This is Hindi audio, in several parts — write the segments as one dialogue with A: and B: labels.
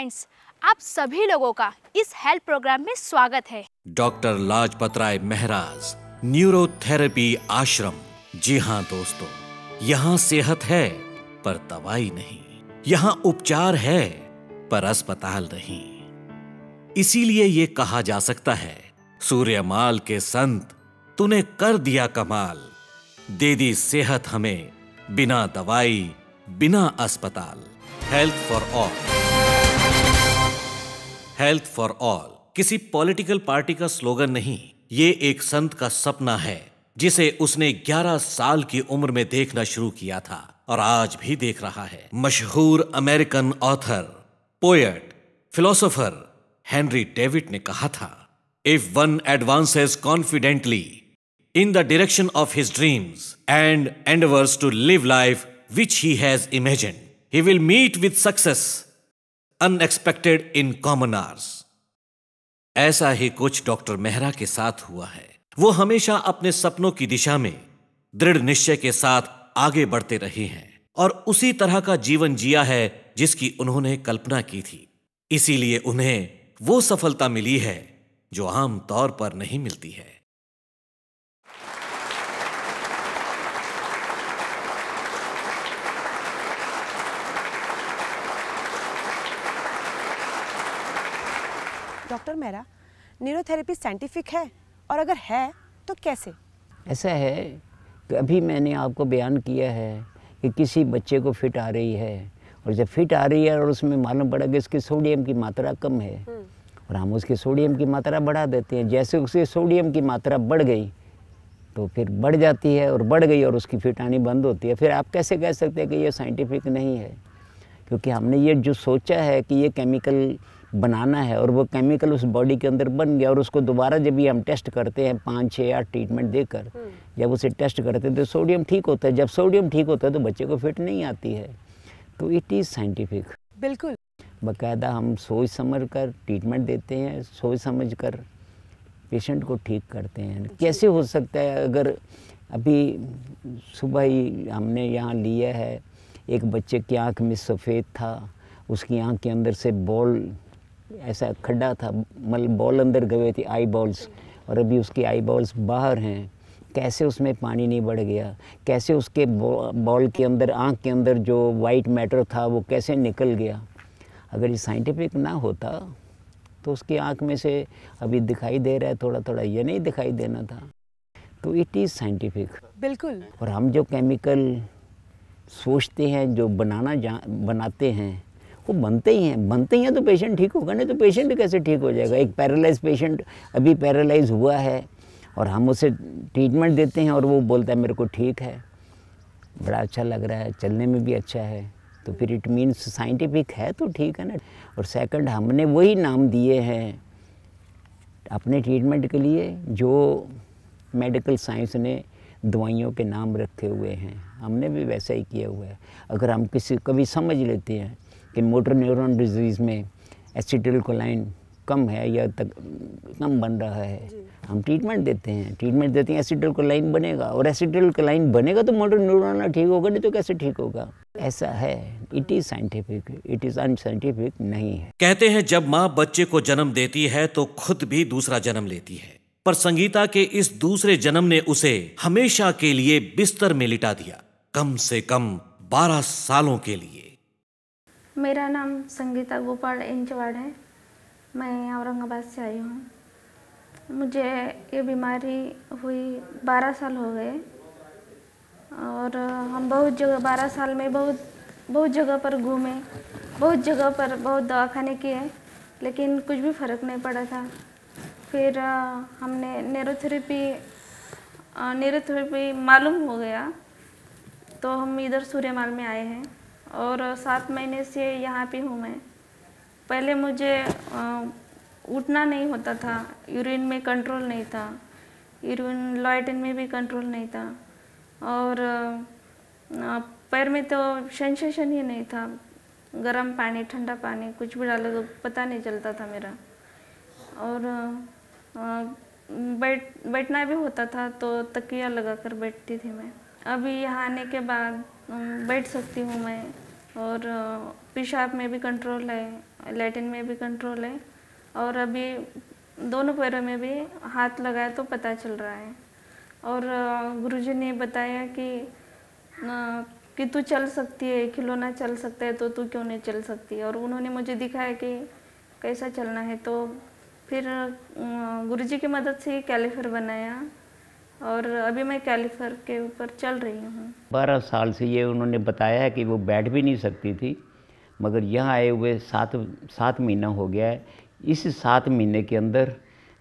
A: फ्रेंड्स, आप सभी लोगों का इस हेल्थ प्रोग्राम में स्वागत है।
B: डॉक्टर लाजपत राय महराज न्यूरोथेरेपी आश्रम। जी हाँ दोस्तों, यहाँ सेहत है पर दवाई नहीं, यहाँ उपचार है पर अस्पताल नहीं। इसीलिए ये कहा जा सकता है, सूर्यमाल के संत तूने कर दिया कमाल, दे दी सेहत हमें बिना दवाई बिना अस्पताल। Health for all. Health for all किसी पॉलिटिकल पार्टी का स्लोगन नहीं, ये एक संत का सपना है जिसे उसने 11 साल की उम्र में देखना शुरू किया था और आज भी देख रहा है। मशहूर American author, poet, philosopher Henry David ने कहा था, if one advances confidently in the direction of his dreams and endeavors to live life which he has imagined, he will meet with success unexpected in common hours. ऐसा ही कुछ डॉक्टर मेहरा के साथ हुआ है। वो हमेशा अपने सपनों की दिशा में दृढ़ निश्चय के साथ आगे बढ़ते रहे हैं और उसी तरह का जीवन जिया है जिसकी उन्होंने कल्पना की थी। इसीलिए उन्हें वो सफलता मिली है जो आम तौर पर नहीं मिलती है।
C: डॉक्टर मेहरा, न्यूरोथेरेपी साइंटिफिक है और अगर है तो कैसे?
D: ऐसा है कि अभी मैंने आपको बयान किया है कि किसी बच्चे को फिट आ रही है और जब फिट आ रही है और उसमें मालूम पड़ा कि इसकी सोडियम की मात्रा कम है और हम उसकी सोडियम की मात्रा बढ़ा देते हैं। जैसे उसकी सोडियम की मात्रा बढ़ गई तो फिर बढ़ जाती है और बढ़ गई और उसकी फिट आनी बंद होती है। फिर आप कैसे कह सकते हैं कि ये साइंटिफिक नहीं है? क्योंकि हमने ये जो सोचा है कि ये केमिकल बनाना है और वो केमिकल उस बॉडी के अंदर बन गया और उसको दोबारा जब भी हम टेस्ट करते हैं 5, 6, 8 ट्रीटमेंट देकर जब उसे टेस्ट करते हैं तो सोडियम ठीक होता है। जब सोडियम ठीक होता है तो बच्चे को फिट नहीं आती है। तो इट इज़ साइंटिफिक।
C: बिल्कुल।
D: बाकायदा हम सोच समझ कर ट्रीटमेंट देते हैं, सोच समझ कर पेशेंट को ठीक करते हैं। कैसे हो सकता है? अगर अभी सुबह ही हमने यहाँ लिया है, एक बच्चे की आँख में सफ़ेद था, उसकी आँख के अंदर से बॉल ऐसा खड्डा था, मतलब बॉल अंदर गए थे, आई बॉल्स, और अभी उसकी आई बॉल्स बाहर हैं। कैसे उसमें पानी नहीं बढ़ गया? कैसे उसके बॉल के अंदर, आँख के अंदर जो वाइट मैटर था वो कैसे निकल गया? अगर ये साइंटिफिक ना होता तो उसकी आँख में से अभी दिखाई दे रहा है थोड़ा थोड़ा, ये नहीं दिखाई देना था। तो इट इज़ साइंटिफिक।
C: बिल्कुल।
D: और हम जो केमिकल सोचते हैं, जो बनाते हैं, वो बनते ही हैं तो पेशेंट ठीक होगा, नहीं तो पेशेंट कैसे ठीक हो जाएगा? एक पैरालाइज पेशेंट अभी पैरालाइज हुआ है और हम उसे ट्रीटमेंट देते हैं और वो बोलता है मेरे को ठीक है, बड़ा अच्छा लग रहा है, चलने में भी अच्छा है, तो फिर इट मीन्स साइंटिफिक है तो ठीक है ना। और सेकंड, हमने वही नाम दिए हैं अपने ट्रीटमेंट के लिए जो मेडिकल साइंस ने दवाइयों के नाम रखे हुए हैं, हमने भी वैसा ही किया हुआ है। अगर हम कभी समझ लेते हैं कि मोटर न्यूरॉन डिजीज़ में एसिटिलकोलाइन कम है या कम बन रहा है, हम ट्रीटमेंट देते हैं, एसिटिलकोलाइन बनेगा और एसिटिलकोलाइन बनेगा तो मोटर न्यूरॉन ठीक होगा, नहीं तो कैसे ठीक होगा? ऐसा है। It is scientific, it is unscientific नहीं है।
B: कहते हैं जब माँ बच्चे को जन्म देती है तो खुद भी दूसरा जन्म लेती है, पर संगीता के इस दूसरे जन्म ने उसे हमेशा के लिए बिस्तर में लिटा दिया, कम से कम 12 सालों के लिए।
E: मेरा नाम संगीता गोपाल इंचवाड़ है। मैं औरंगाबाद से आई हूँ। मुझे ये बीमारी हुई 12 साल हो गए और हम बहुत जगह 12 साल में बहुत जगह पर घूमे, बहुत जगह पर बहुत दवाखाने किए, लेकिन कुछ भी फ़र्क नहीं पड़ा था। फिर हमने न्यूरोथेरेपी मालूम हो गया तो हम इधर सूर्यमाल में आए हैं और 7 महीने से यहाँ पे हूँ मैं। पहले मुझे उठना नहीं होता था, यूरिन में कंट्रोल नहीं था, यूरिन लॉयटिन में भी कंट्रोल नहीं था और पैर में तो सेंसेशन ही नहीं था, गर्म पानी ठंडा पानी कुछ भी डाले तो पता नहीं चलता था मेरा। और बैठना भी होता था तो तकिया लगाकर बैठती थी मैं। अभी यहाँ आने के बाद बैठ सकती हूँ मैं, और पेशाब में भी कंट्रोल है, लैट्रिन में भी कंट्रोल है, और अभी दोनों पैरों में भी हाथ लगाया तो पता चल रहा है। और गुरुजी ने बताया कि तू चल सकती है, खिलौना चल सकता है तो तू क्यों नहीं चल सकती। और उन्होंने मुझे दिखाया कि कैसा चलना है। तो फिर गुरुजी की मदद से कैलिपर बनाया और अभी मैं कैलिपर के ऊपर चल रही हूँ।
D: 12 साल से ये उन्होंने बताया कि वो बैठ भी नहीं सकती थी, मगर यहाँ आए हुए 7 महीना हो गया है। इस 7 महीने के अंदर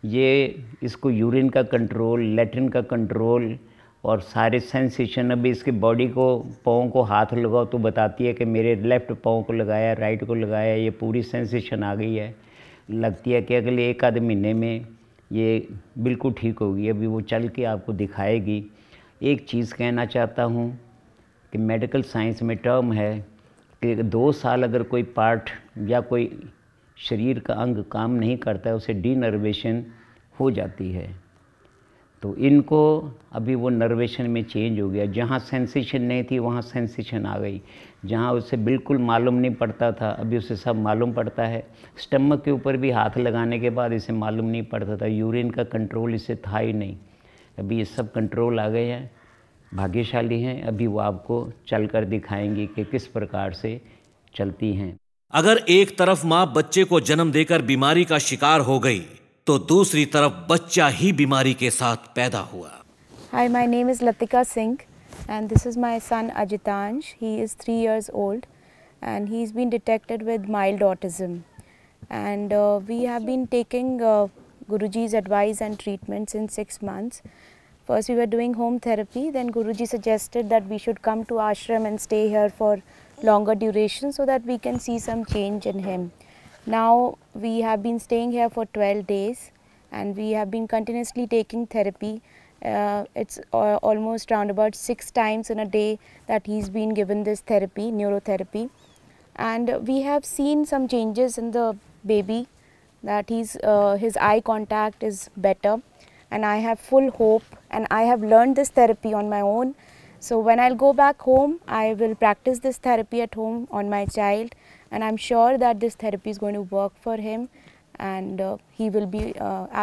D: ये इसको यूरिन का कंट्रोल, लैट्रिन का कंट्रोल और सारे सेंसेशन, अभी इसके बॉडी को, पाँव को हाथ लगाओ तो बताती है कि मेरे लेफ़्ट पाँव को लगाया, राइट को लगाया, ये पूरी सेंसेशन आ गई है। लगती है कि अगले 1 आध महीने में ये बिल्कुल ठीक होगी। अभी वो चल के आपको दिखाएगी। एक चीज़ कहना चाहता हूँ कि मेडिकल साइंस में टर्म है कि 2 साल अगर कोई पार्ट या कोई शरीर का अंग काम नहीं करता है, उसे डीनर्वेशन हो जाती है। तो इनको अभी वो नर्वेशन में चेंज हो गया। जहाँ सेंसेशन नहीं थी वहाँ सेंसेशन आ गई। जहाँ उसे बिल्कुल मालूम नहीं पड़ता था अभी उसे सब मालूम पड़ता है। स्टमक के ऊपर भी हाथ लगाने के बाद इसे मालूम नहीं पड़ता था। यूरिन का कंट्रोल इसे था ही नहीं, अभी ये सब कंट्रोल आ गए हैं। भाग्यशाली हैं। अभी वो आपको चलकर दिखाएंगी कि किस प्रकार से चलती हैं।
B: अगर एक तरफ माँ बच्चे को जन्म देकर बीमारी का शिकार हो गई तो दूसरी तरफ बच्चा ही बीमारी के साथ पैदा हुआ।
F: Hi, my name is Latika Singh and this is my son Ajitansh. He is 3 years old and he's been detected with mild autism. And we have been taking Guruji's advice and treatment since 6 months. First we were doing home therapy, then Guruji suggested that we should come to ashram and stay here for longer duration so that we can see some change in him. Now we have been staying here for 12 days and we have been continuously taking therapy. It's almost around about 6 times in a day that he's been given this therapy, neurotherapy. And we have seen some changes in the baby, that his eye contact is better, and I have full hope, and I have learned this therapy on my own. So when I'll go back home, I will practice this therapy at home on my child, and I'm sure that this therapy is going to work for him and he will be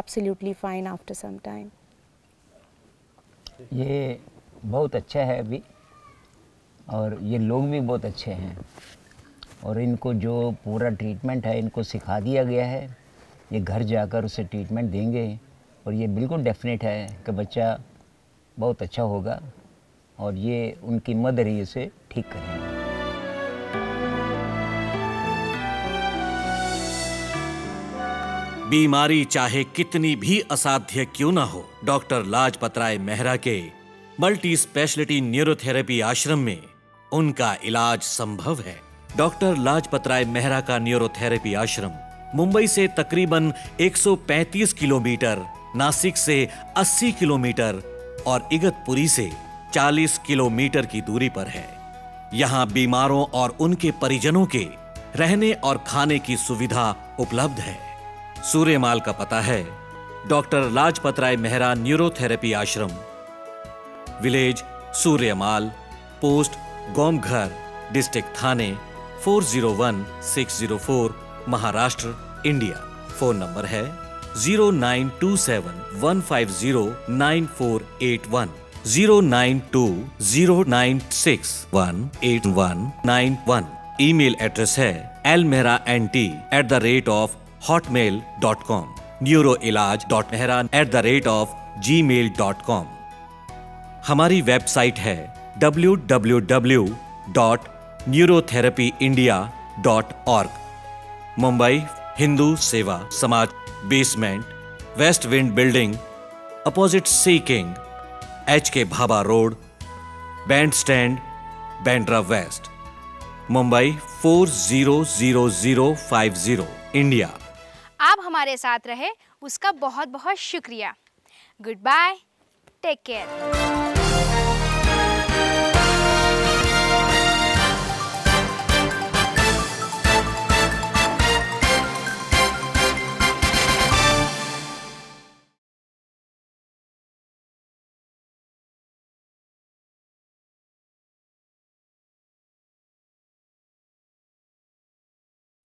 F: absolutely fine after some time.
D: ये बहुत अच्छा है अभी, और ये लोग भी बहुत अच्छे हैं, और इनको जो पूरा ट्रीटमेंट है इनको सिखा दिया गया है। ये घर जाकर उसे ट्रीटमेंट देंगे और ये बिल्कुल डेफिनेट है कि बच्चा बहुत अच्छा होगा और ये उनकी मदर ही इसे ठीक करेंगे।
B: बीमारी चाहे कितनी भी असाध्य क्यों ना हो, डॉक्टर लाजपत राय मेहरा के मल्टी स्पेशलिटी न्यूरोथेरेपी आश्रम में उनका इलाज संभव है। डॉक्टर लाजपत राय मेहरा का न्यूरोथेरेपी आश्रम मुंबई से तकरीबन 135 किलोमीटर, नासिक से 80 किलोमीटर और इगतपुरी से 40 किलोमीटर की दूरी पर है। यहाँ बीमारों और उनके परिजनों के रहने और खाने की सुविधा उपलब्ध है। सूर्यमाल का पता है डॉक्टर लाजपत राय मेहरा न्यूरोथेरेपी आश्रम, विलेज सूर्यमाल, पोस्ट गोमघर, डिस्ट्रिक्ट थाने 401604, महाराष्ट्र, इंडिया। फोन नंबर है 092715094810, 0920961891। ईमेल एड्रेस है almehra@hotmail.com, neuroilaj.mehra@gmail.com। हमारी वेबसाइट है www.neurotherapyindia.org। Mumbai Hindu Seva Samaj, basement, west wind building, opposite sea king, HK Bhabha road, band stand, Bandra west, Mumbai 400050, India.
A: आप हमारे साथ रहे उसका बहुत बहुत शुक्रिया। Good bye, take care.